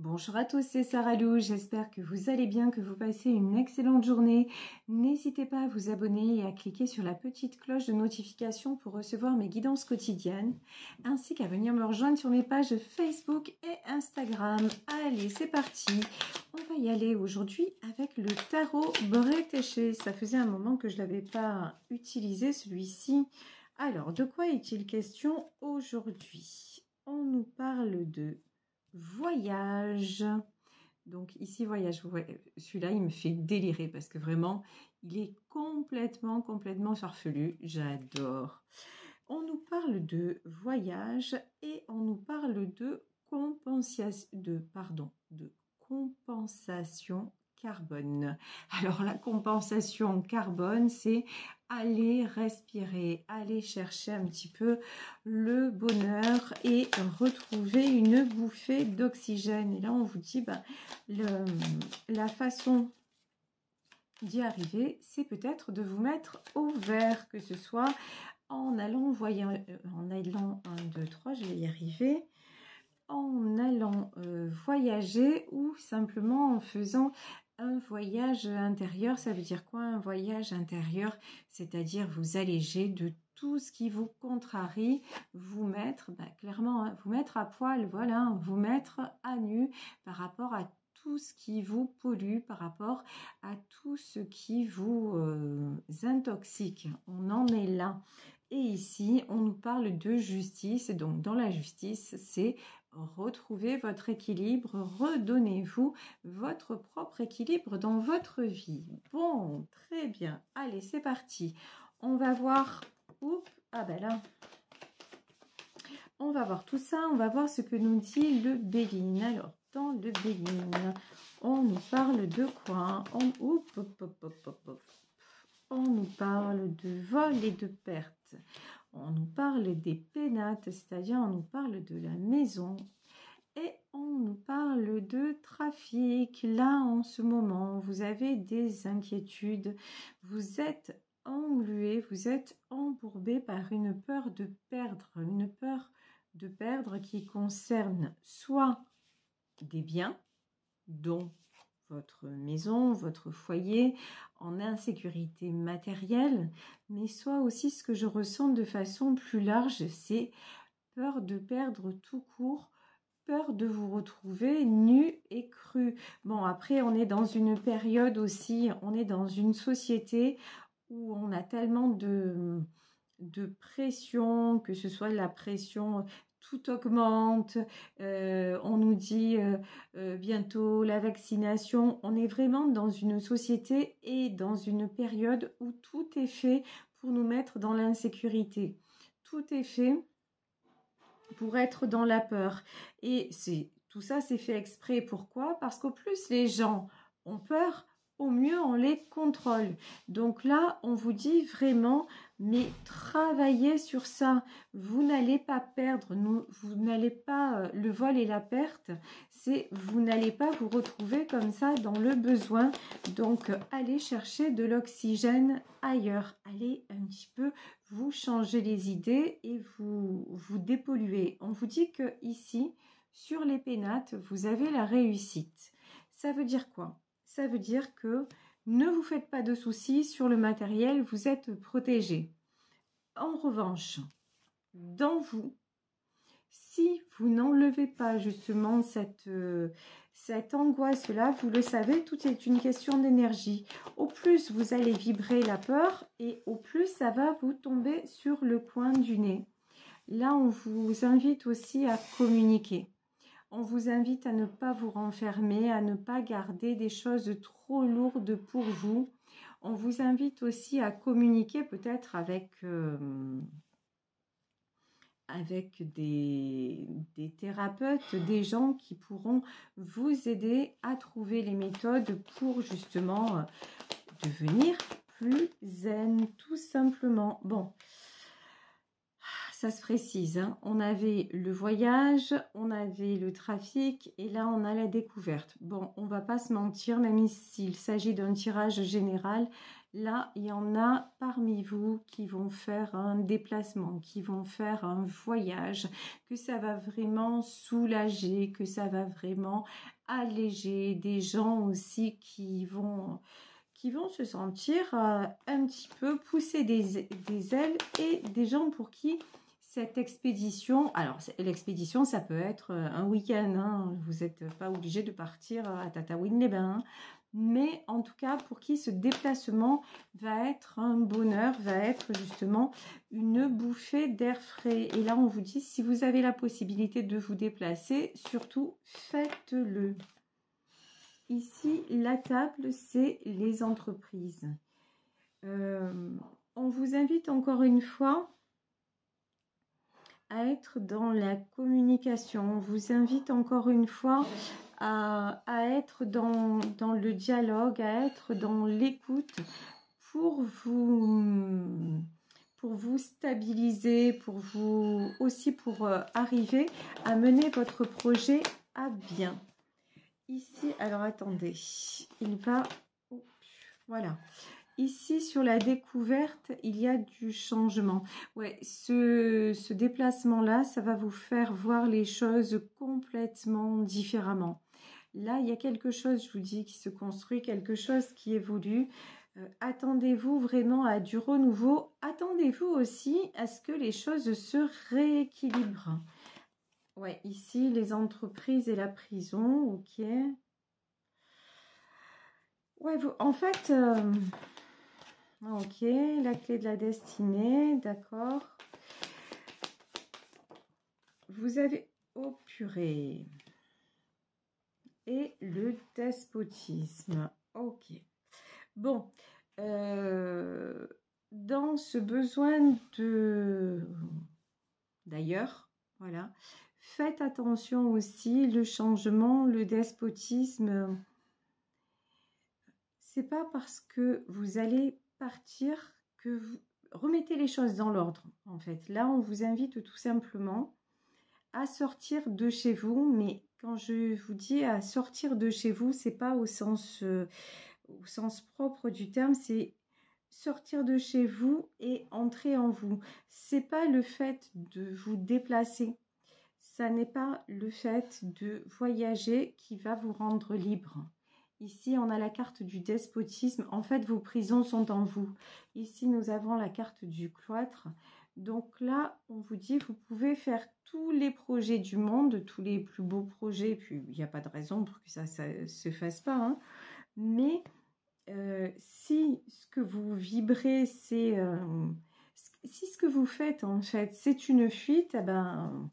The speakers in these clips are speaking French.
Bonjour à tous, c'est Sarah Lou, j'espère que vous allez bien, que vous passez une excellente journée. N'hésitez pas à vous abonner et à cliquer sur la petite cloche de notification pour recevoir mes guidances quotidiennes, ainsi qu'à venir me rejoindre sur mes pages Facebook et Instagram. Allez, c'est parti. On va y aller aujourd'hui avec le tarot Bretéché. Ça faisait un moment que je ne l'avais pas utilisé, celui-ci. Alors, de quoi est-il question aujourd'hui? On nous parle de voyage. Donc ici, voyage, celui-là, il me fait délirer parce que vraiment, il est complètement farfelu. J'adore. On nous parle de voyage et on nous parle de compensation carbone. Alors la compensation carbone, c'est aller respirer, aller chercher un petit peu le bonheur et retrouver une bouffée d'oxygène. Et là, on vous dit, la façon d'y arriver, c'est peut-être de vous mettre au vert, que ce soit en allant voyager, en allant 1, 2, 3, je vais y arriver, en allant voyager ou simplement en faisant un voyage intérieur. Ça veut dire quoi un voyage intérieur? C'est-à-dire vous alléger de tout ce qui vous contrarie, vous mettre, clairement, hein, vous mettre à poil, voilà, vous mettre à nu par rapport à tout ce qui vous pollue, par rapport à tout ce qui vous intoxique. On en est là. Et ici, on nous parle de justice. Et donc, dans la justice, c'est retrouver votre équilibre, redonnez-vous votre propre équilibre dans votre vie. Bon, très bien. Allez, c'est parti. On va voir... Oups, ah ben là... On va voir tout ça, on va voir ce que nous dit le Béline. Alors, dans le Béline, on nous parle de quoi? On nous parle de vol et de perte. On nous parle des pénates, c'est-à-dire on nous parle de la maison. Et on nous parle de trafic. Là, en ce moment, vous avez des inquiétudes. Vous êtes englué, vous êtes embourbé par une peur de perdre. Une peur de perdre qui concerne soit des biens, dont votre maison, votre foyer, en insécurité matérielle, mais soit aussi ce que je ressens de façon plus large, c'est peur de perdre tout court, peur de vous retrouver nu et cru. Bon, après, on est dans une période aussi, on est dans une société où on a tellement de pression, que ce soit la pression... Tout augmente, on nous dit bientôt la vaccination. On est vraiment dans une société et dans une période où tout est fait pour nous mettre dans l'insécurité. Tout est fait pour être dans la peur. Et tout ça, c'est fait exprès. Pourquoi? Parce qu'au plus les gens ont peur, au mieux on les contrôle. Donc là, on vous dit vraiment, mais travaillez sur ça. Vous n'allez pas perdre, vous n'allez pas, le vol et la perte, c'est vous n'allez pas vous retrouver comme ça dans le besoin. Donc, allez chercher de l'oxygène ailleurs. Allez un petit peu vous changer les idées et vous dépolluer. On vous dit que ici, sur les pénates, vous avez la réussite. Ça veut dire quoi? Ça veut dire que ne vous faites pas de soucis sur le matériel, vous êtes protégé. En revanche, dans vous, si vous n'enlevez pas justement cette angoisse-là, vous le savez, tout est une question d'énergie. Au plus vous allez vibrer la peur et au plus ça va vous tomber sur le coin du nez. Là, on vous invite aussi à communiquer. On vous invite à ne pas vous renfermer, à ne pas garder des choses trop lourdes pour vous. On vous invite aussi à communiquer peut-être avec des thérapeutes, des gens qui pourront vous aider à trouver les méthodes pour justement devenir plus zen, tout simplement. Bon, ça se précise, hein. On avait le voyage, on avait le trafic et là on a la découverte. Bon, on va pas se mentir, même s'il s'agit d'un tirage général, Là, il y en a parmi vous qui vont faire un déplacement, qui vont faire un voyage, que ça va vraiment soulager, que ça va vraiment alléger. Des gens aussi qui vont se sentir un petit peu pousser des ailes, et des gens pour qui cette expédition, alors l'expédition ça peut être un week-end, hein, vous n'êtes pas obligé de partir à Tataouine-les-Bains, hein, mais en tout cas pour qui ce déplacement va être un bonheur, va être justement une bouffée d'air frais. Et là on vous dit, si vous avez la possibilité de vous déplacer, surtout faites-le. Ici, la table, c'est les entreprises. On vous invite encore une fois à être dans la communication. On vous invite encore une fois à être dans le dialogue, à être dans l'écoute pour vous stabiliser, pour vous aussi pour arriver à mener votre projet à bien. Ici, alors attendez, il va, voilà, ici sur la découverte, il y a du changement. Ouais, ce déplacement-là, ça va vous faire voir les choses complètement différemment. Là, il y a quelque chose, je vous dis, qui se construit, quelque chose qui évolue. Attendez-vous vraiment à du renouveau. Attendez-vous aussi à ce que les choses se rééquilibrent. Ouais, ici, les entreprises et la prison, ok. Ouais, en fait, ok, la clé de la destinée, d'accord. Vous avez, oh purée, et le despotisme, ok. Bon, dans ce besoin d'ailleurs, voilà, faites attention aussi, le changement, le despotisme, c'est pas parce que vous allez partir que vous remettez les choses dans l'ordre, en fait. Là, on vous invite tout simplement à sortir de chez vous, mais quand je vous dis à sortir de chez vous, c'est pas au sens propre du terme, c'est sortir de chez vous et entrer en vous. C'est pas le fait de vous déplacer, ça n'est pas le fait de voyager qui va vous rendre libre. Ici, on a la carte du despotisme. En fait, vos prisons sont en vous. Ici, nous avons la carte du cloître. Donc là, on vous dit, vous pouvez faire tous les projets du monde, tous les plus beaux projets. Puis, il n'y a pas de raison pour que ça ne se fasse pas, hein. Mais si ce que vous vibrez, c'est... si ce que vous faites, en fait, c'est une fuite, eh ben...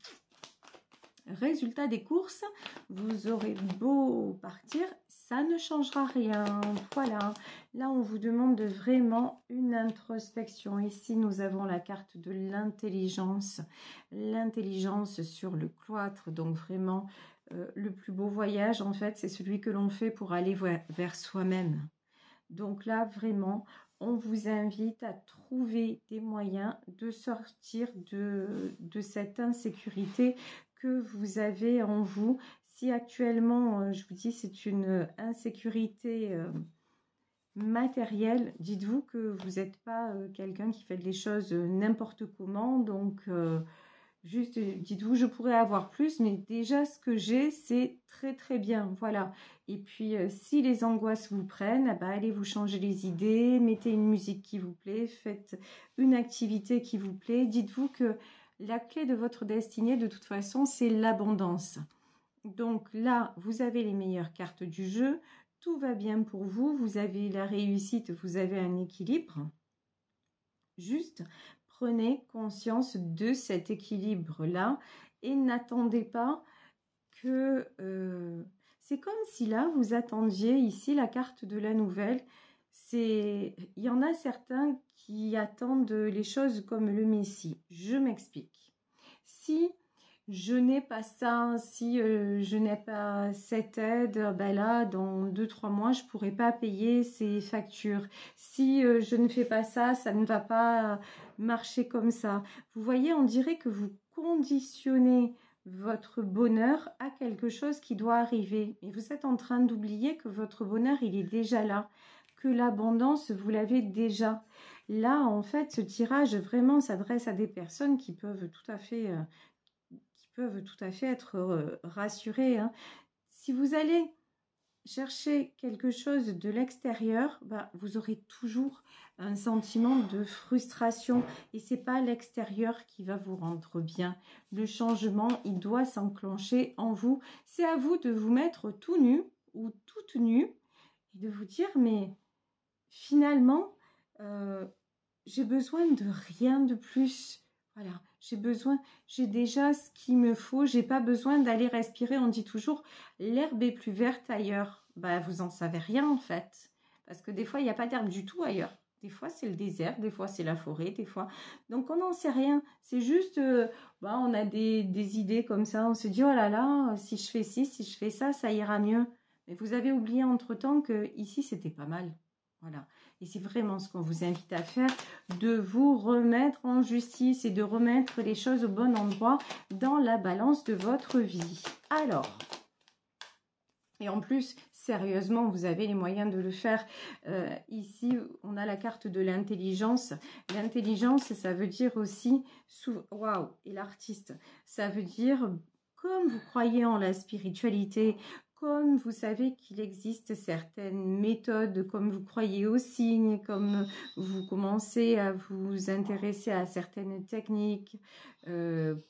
Résultat des courses, vous aurez beau partir, ça ne changera rien. Voilà, là on vous demande vraiment une introspection. Ici nous avons la carte de l'intelligence, l'intelligence sur le cloître, donc vraiment le plus beau voyage en fait, c'est celui que l'on fait pour aller vers soi-même. Donc là vraiment, on vous invite à trouver des moyens de sortir de cette insécurité que vous avez en vous. Si actuellement, je vous dis, c'est une insécurité matérielle, dites-vous que vous n'êtes pas quelqu'un qui fait les choses n'importe comment. Donc, juste dites-vous, je pourrais avoir plus, mais déjà ce que j'ai, c'est très très bien. Voilà. Et puis, si les angoisses vous prennent, bah, allez vous changer les idées, mettez une musique qui vous plaît, faites une activité qui vous plaît. Dites-vous que la clé de votre destinée, de toute façon, c'est l'abondance. Donc là, vous avez les meilleures cartes du jeu. Tout va bien pour vous. Vous avez la réussite, vous avez un équilibre. Juste, prenez conscience de cet équilibre-là et n'attendez pas que... c'est comme si là, vous attendiez ici la carte de la nouvelle. Il y en a certains qui attendent les choses comme le Messie. Je m'explique. Si je n'ai pas ça, si je n'ai pas cette aide, ben là, dans 2-3 mois, je ne pourrai pas payer ces factures. Si je ne fais pas ça, ça ne va pas marcher comme ça. Vous voyez, on dirait que vous conditionnez votre bonheur à quelque chose qui doit arriver. Et vous êtes en train d'oublier que votre bonheur, il est déjà là. que l'abondance, vous l'avez déjà. Là, en fait, ce tirage vraiment s'adresse à des personnes qui peuvent tout à fait être rassurées, hein. Si vous allez chercher quelque chose de l'extérieur, bah, vous aurez toujours un sentiment de frustration et c'est pas l'extérieur qui va vous rendre bien. Le changement, il doit s'enclencher en vous. C'est à vous de vous mettre tout nu ou toute nue et de vous dire mais finalement j'ai besoin de rien de plus. Voilà, j'ai déjà ce qu'il me faut, j'ai pas besoin d'aller respirer. On dit toujours, l'herbe est plus verte ailleurs. Bah, vous en savez rien en fait. Parce que des fois, il n'y a pas d'herbe du tout ailleurs. Des fois, c'est le désert, des fois, c'est la forêt, des fois. Donc, on n'en sait rien. C'est juste, on a des idées comme ça. On se dit, oh là là, si je fais ci, si je fais ça, ça ira mieux. Mais vous avez oublié entre-temps que ici, c'était pas mal. Voilà. Et c'est vraiment ce qu'on vous invite à faire, de vous remettre en justice et de remettre les choses au bon endroit dans la balance de votre vie. Alors, et en plus, sérieusement, vous avez les moyens de le faire. Ici, on a la carte de l'intelligence. L'intelligence, ça veut dire aussi, waouh, et l'artiste, ça veut dire, comme vous croyez en la spiritualité, comme vous savez qu'il existe certaines méthodes, comme vous croyez aux signes, comme vous commencez à vous intéresser à certaines techniques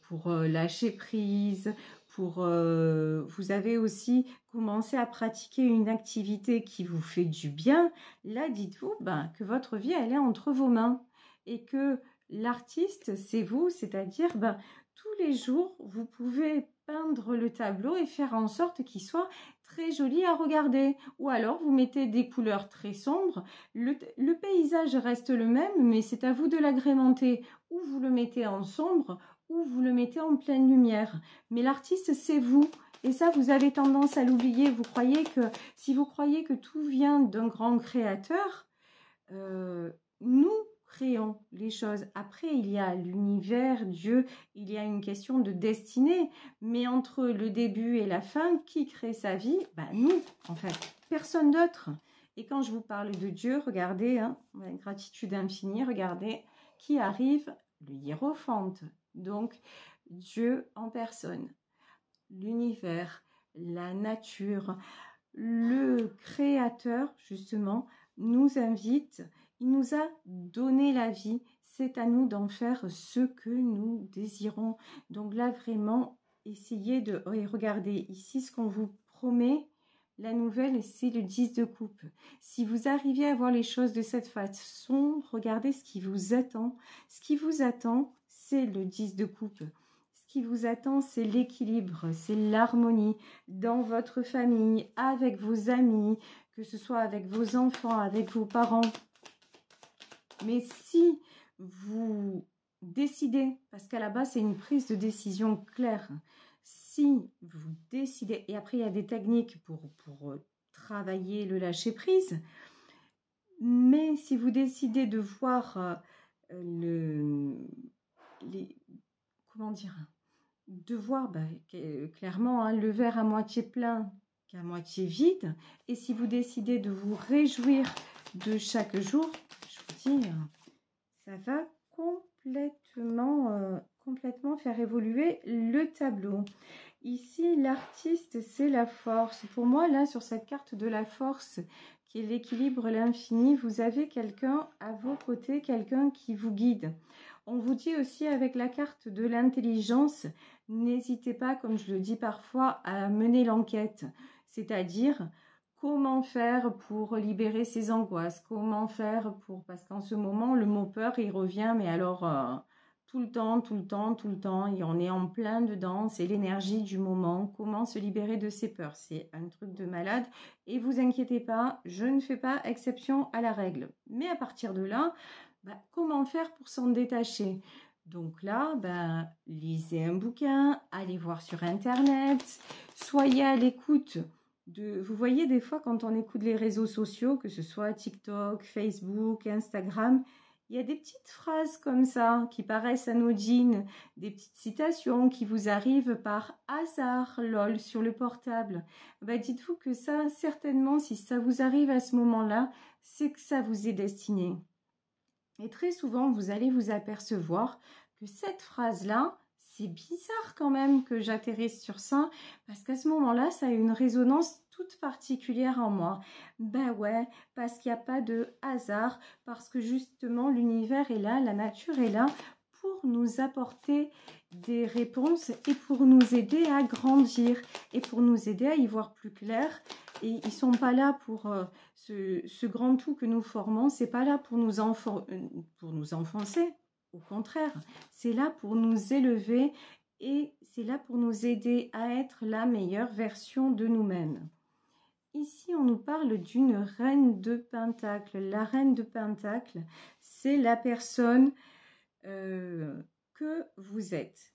pour lâcher prise, vous avez aussi commencé à pratiquer une activité qui vous fait du bien. Là, dites-vous que votre vie, elle est entre vos mains et que l'artiste, c'est vous, c'est-à-dire tous les jours, vous pouvez peindre le tableau et faire en sorte qu'il soit très joli à regarder. Ou alors, vous mettez des couleurs très sombres. Le paysage reste le même, mais c'est à vous de l'agrémenter. Ou vous le mettez en sombre, ou vous le mettez en pleine lumière. Mais l'artiste, c'est vous. Et ça, vous avez tendance à l'oublier. Si vous croyez que tout vient d'un grand créateur, nous créons les choses. Après, il y a l'univers, Dieu, il y a une question de destinée. Mais entre le début et la fin, qui crée sa vie? Nous, en fait, personne d'autre. Et quand je vous parle de Dieu, regardez, gratitude infinie, regardez qui arrive, le hiérophante. Donc, Dieu en personne, l'univers, la nature, le créateur, justement, nous invite. Il nous a donné la vie, c'est à nous d'en faire ce que nous désirons. Donc là, vraiment, essayez de... Oui, regardez, ici, ce qu'on vous promet, la nouvelle, c'est le 10 de coupe. Si vous arrivez à voir les choses de cette façon, regardez ce qui vous attend. Ce qui vous attend, c'est le 10 de coupe. Ce qui vous attend, c'est l'équilibre, c'est l'harmonie dans votre famille, avec vos amis, que ce soit avec vos enfants, avec vos parents. Mais si vous décidez, parce qu'à la base, c'est une prise de décision claire, si vous décidez, et après, il y a des techniques pour travailler le lâcher-prise, mais si vous décidez de voir de voir clairement le verre à moitié plein qu'à moitié vide, et si vous décidez de vous réjouir de chaque jour, je vous dis, ça va complètement faire évoluer le tableau. Ici, l'artiste, c'est la force. Pour moi, là, sur cette carte de la force, qui est l'équilibre, l'infini, vous avez quelqu'un à vos côtés, quelqu'un qui vous guide. On vous dit aussi avec la carte de l'intelligence, n'hésitez pas, comme je le dis parfois, à mener l'enquête. C'est-à-dire, comment faire pour libérer ses angoisses? Comment faire parce qu'en ce moment, le mot peur, il revient, mais alors tout le temps, et on est en plein dedans, c'est l'énergie du moment. Comment se libérer de ses peurs? C'est un truc de malade. Et vous inquiétez pas, je ne fais pas exception à la règle. Mais à partir de là, comment faire pour s'en détacher? Donc là, lisez un bouquin, allez voir sur Internet, soyez à l'écoute. Vous voyez, des fois, quand on écoute les réseaux sociaux, que ce soit TikTok, Facebook, Instagram, Il y a des petites phrases comme ça qui paraissent anodines, des petites citations qui vous arrivent par hasard, lol, sur le portable. Bah, dites-vous que ça, certainement, si ça vous arrive à ce moment-là, c'est que ça vous est destiné. Et très souvent, vous allez vous apercevoir que cette phrase-là, c'est bizarre quand même que j'atterrisse sur ça, parce qu'à ce moment-là, ça a une résonance toute particulière en moi. Ben ouais, parce qu'il n'y a pas de hasard, parce que justement, l'univers est là, la nature est là pour nous apporter des réponses et pour nous aider à grandir et pour nous aider à y voir plus clair. Et ils ne sont pas là pour ce grand tout que nous formons, c'est pas là pour nous enfoncer. Au contraire, c'est là pour nous élever et c'est là pour nous aider à être la meilleure version de nous-mêmes. Ici, on nous parle d'une reine de Pentacle. La reine de Pentacle, c'est la personne que vous êtes.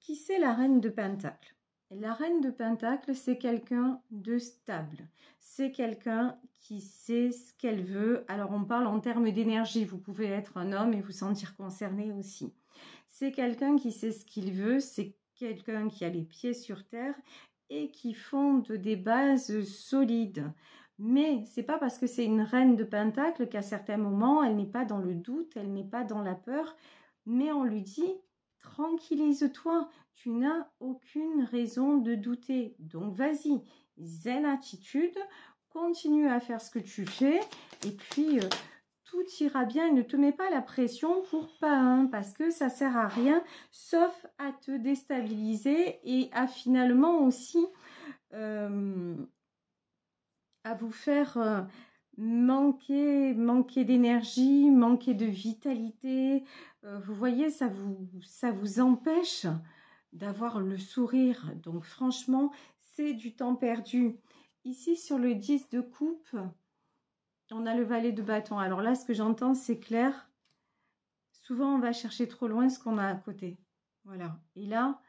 Qui c'est la reine de Pentacle? La reine de Pentacle, c'est quelqu'un de stable. C'est quelqu'un qui sait ce qu'elle veut. Alors, on parle en termes d'énergie. Vous pouvez être un homme et vous sentir concerné aussi. C'est quelqu'un qui sait ce qu'il veut. C'est quelqu'un qui a les pieds sur terre et qui fonde des bases solides. Mais c'est pas parce que c'est une reine de Pentacle qu'à certains moments, elle n'est pas dans le doute, elle n'est pas dans la peur. Mais on lui dit, tranquillise-toi, tu n'as aucune raison de douter. Donc vas-y, zen attitude, continue à faire ce que tu fais et puis tout ira bien. Ne te mets pas la pression pour pas, hein, parce que ça sert à rien, sauf à te déstabiliser et à finalement aussi à vous faire manquer d'énergie, manquer de vitalité. Vous voyez, ça vous empêche d'avoir le sourire. Donc franchement, c'est du temps perdu. Ici, sur le 10 de coupe, on a le valet de bâton. Alors là, ce que j'entends, c'est clair. Souvent, on va chercher trop loin ce qu'on a à côté. Voilà. Et là,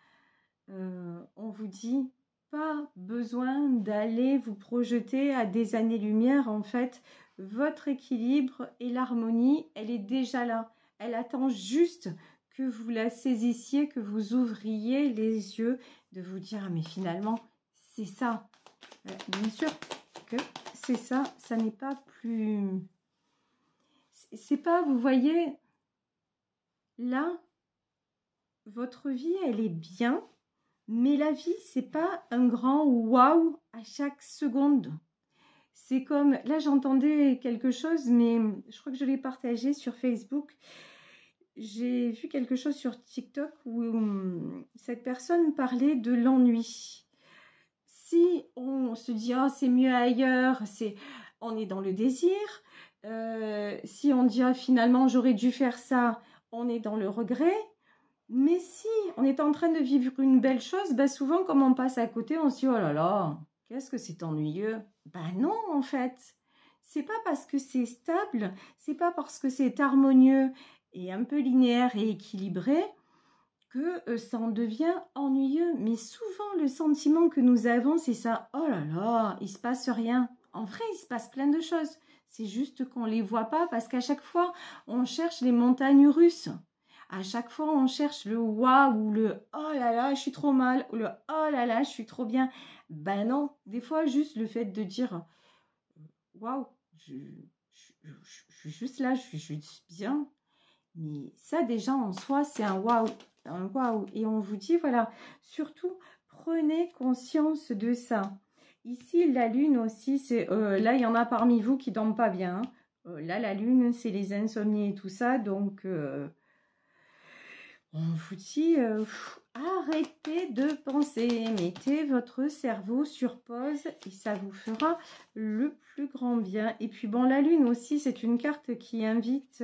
on vous dit, pas besoin d'aller vous projeter à des années-lumière. En fait, votre équilibre et l'harmonie, elle est déjà là. Elle attend juste que vous la saisissiez, que vous ouvriez les yeux, de vous dire, ah, mais finalement, c'est ça. Bien sûr que c'est ça, ça n'est pas plus... C'est pas, vous voyez, là, votre vie, elle est bien, mais la vie, c'est pas un grand waouh à chaque seconde. C'est comme, là j'entendais quelque chose, mais je crois que je l'ai partagé sur Facebook. J'ai vu quelque chose sur TikTok où cette personne parlait de l'ennui. Si on se dit, oh, c'est mieux ailleurs, on est dans le désir. Si on dit, oh, finalement j'aurais dû faire ça, on est dans le regret. Mais si on est en train de vivre une belle chose, bah souvent, comme on passe à côté, on se dit, oh là là, qu'est-ce que c'est ennuyeux. Ben non, en fait. C'est pas parce que c'est stable, c'est pas parce que c'est harmonieux et un peu linéaire et équilibré que ça en devient ennuyeux. Mais souvent, le sentiment que nous avons, c'est ça, oh là là, il se passe rien. En vrai, il se passe plein de choses. C'est juste qu'on les voit pas parce qu'à chaque fois, on cherche les montagnes russes. À chaque fois, on cherche le waouh ou le oh là là, je suis trop mal ou le oh là là, je suis trop bien. Ben non, des fois, juste le fait de dire waouh, je suis juste là, je suis juste bien. Mais ça, déjà, en soi, c'est un waouh. Un waouh. Et on vous dit, voilà, surtout, prenez conscience de ça. Ici, la lune aussi, c'est là, il y en a parmi vous qui ne dorment pas bien. Là, la lune, c'est les insomnies et tout ça. Donc, on vous dit, arrêtez de penser, mettez votre cerveau sur pause et ça vous fera le plus grand bien. Et puis bon, la lune aussi, c'est une carte qui invite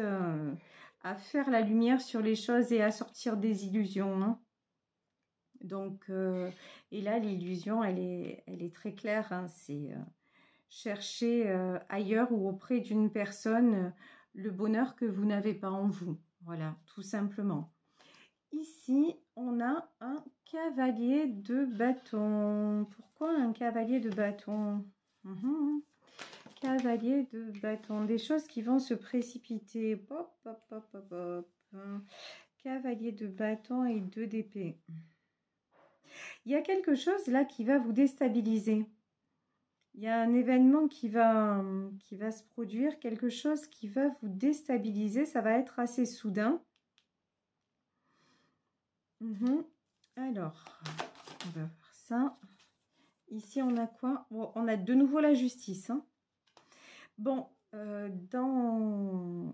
à faire la lumière sur les choses et à sortir des illusions. Hein. Donc, et là, l'illusion, elle est très claire. Hein, c'est chercher ailleurs ou auprès d'une personne le bonheur que vous n'avez pas en vous. Voilà, tout simplement. Ici, on a un cavalier de bâton. Pourquoi un cavalier de bâton? Cavalier de bâton, des choses qui vont se précipiter. Hop, hop, hop, hop, hop. Cavalier de bâton et 2 d'épée. Il y a quelque chose là qui va vous déstabiliser. Il y a un événement qui va se produire, quelque chose qui va vous déstabiliser. Ça va être assez soudain. Alors, on va voir ça. Ici, on a quoi? Bon, on a de nouveau la justice. Hein. Bon, dans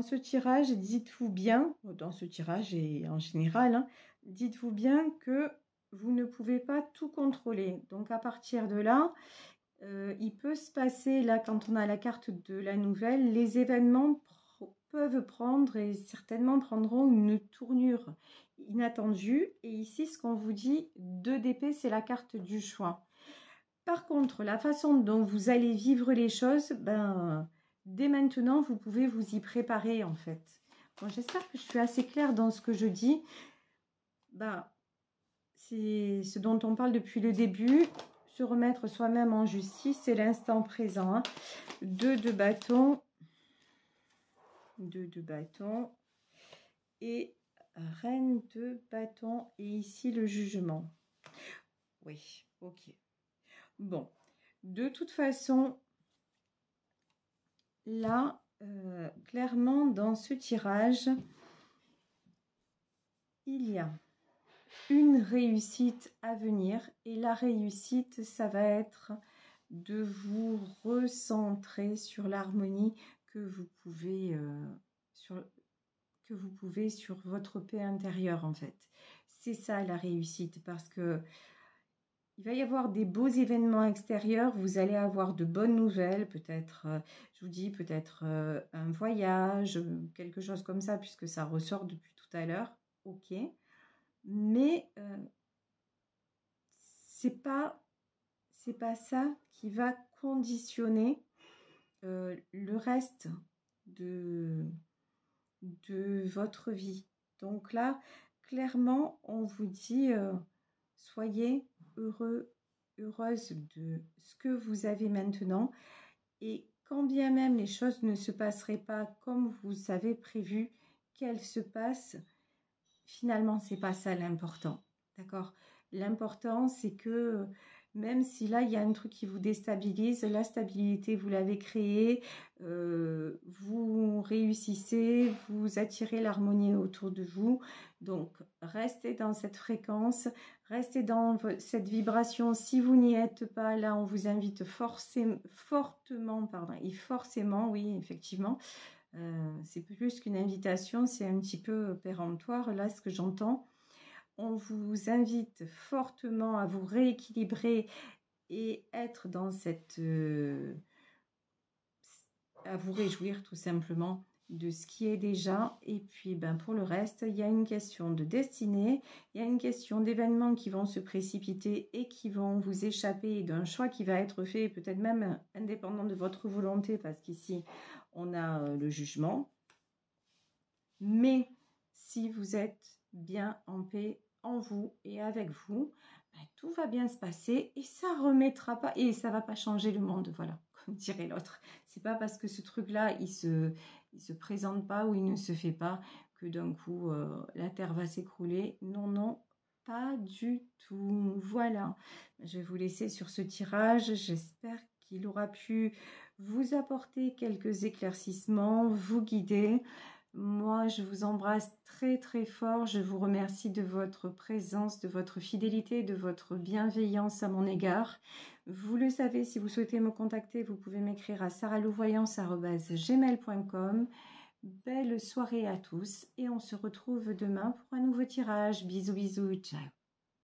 ce tirage, dites-vous bien, dans ce tirage et en général, hein, dites-vous bien que vous ne pouvez pas tout contrôler. Donc, à partir de là, il peut se passer, là, quand on a la carte de la nouvelle, les événements peuvent prendre et certainement prendront une tournure inattendue. Et ici, ce qu'on vous dit, 2 d'épée, c'est la carte du choix. Par contre, la façon dont vous allez vivre les choses, dès maintenant, vous pouvez vous y préparer, en fait. Bon, j'espère que je suis assez claire dans ce que je dis. C'est ce dont on parle depuis le début. Se remettre soi-même en justice, c'est l'instant présent. Hein. 2 de bâton. 2 de bâton. Et reine de bâton. Et ici, le jugement. Oui, ok. Bon, de toute façon, là, clairement, dans ce tirage, il y a une réussite à venir. Et la réussite, ça va être de vous recentrer sur l'harmonie que vous pouvez sur votre paix intérieure, en fait. C'est ça, la réussite, parce que il va y avoir des beaux événements extérieurs, vous allez avoir de bonnes nouvelles, peut-être, je vous dis, peut-être un voyage, quelque chose comme ça, puisque ça ressort depuis tout à l'heure, ok. Mais c'est pas ça qui va conditionner le reste de votre vie. Donc là, clairement, on vous dit, soyez heureux, heureuse de ce que vous avez maintenant. Et quand bien même les choses ne se passeraient pas comme vous avez prévu qu'elles se passent, finalement, c'est pas ça l'important. D'accord? L'important, c'est que même si là, il y a un truc qui vous déstabilise, la stabilité, vous l'avez créée, vous réussissez, vous attirez l'harmonie autour de vous. Donc, restez dans cette fréquence, restez dans cette vibration. Si vous n'y êtes pas, là, on vous invite fortement, et forcément, oui, effectivement, c'est plus qu'une invitation, c'est un petit peu péremptoire, là, ce que j'entends. On vous invite fortement à vous rééquilibrer et être dans cette... à vous réjouir tout simplement de ce qui est déjà. Et puis, pour le reste, il y a une question de destinée, il y a une question d'événements qui vont se précipiter et qui vont vous échapper, d'un choix qui va être fait, peut-être même indépendant de votre volonté, parce qu'ici, on a le jugement. Mais si vous êtes bien en paix en vous et avec vous, tout va bien se passer et ça remettra pas, et ça va pas changer le monde, voilà, comme dirait l'autre. C'est pas parce que ce truc-là, il se présente pas ou il ne se fait pas que d'un coup, la terre va s'écrouler. Non, non, pas du tout. Voilà, je vais vous laisser sur ce tirage. J'espère qu'il aura pu vous apporter quelques éclaircissements, vous guider. Moi, je vous embrasse très très fort. Je vous remercie de votre présence, de votre fidélité, de votre bienveillance à mon égard. Vous le savez, si vous souhaitez me contacter, vous pouvez m'écrire à sarahlouvoyance@gmail.com. Belle soirée à tous et on se retrouve demain pour un nouveau tirage. Bisous, bisous, ciao.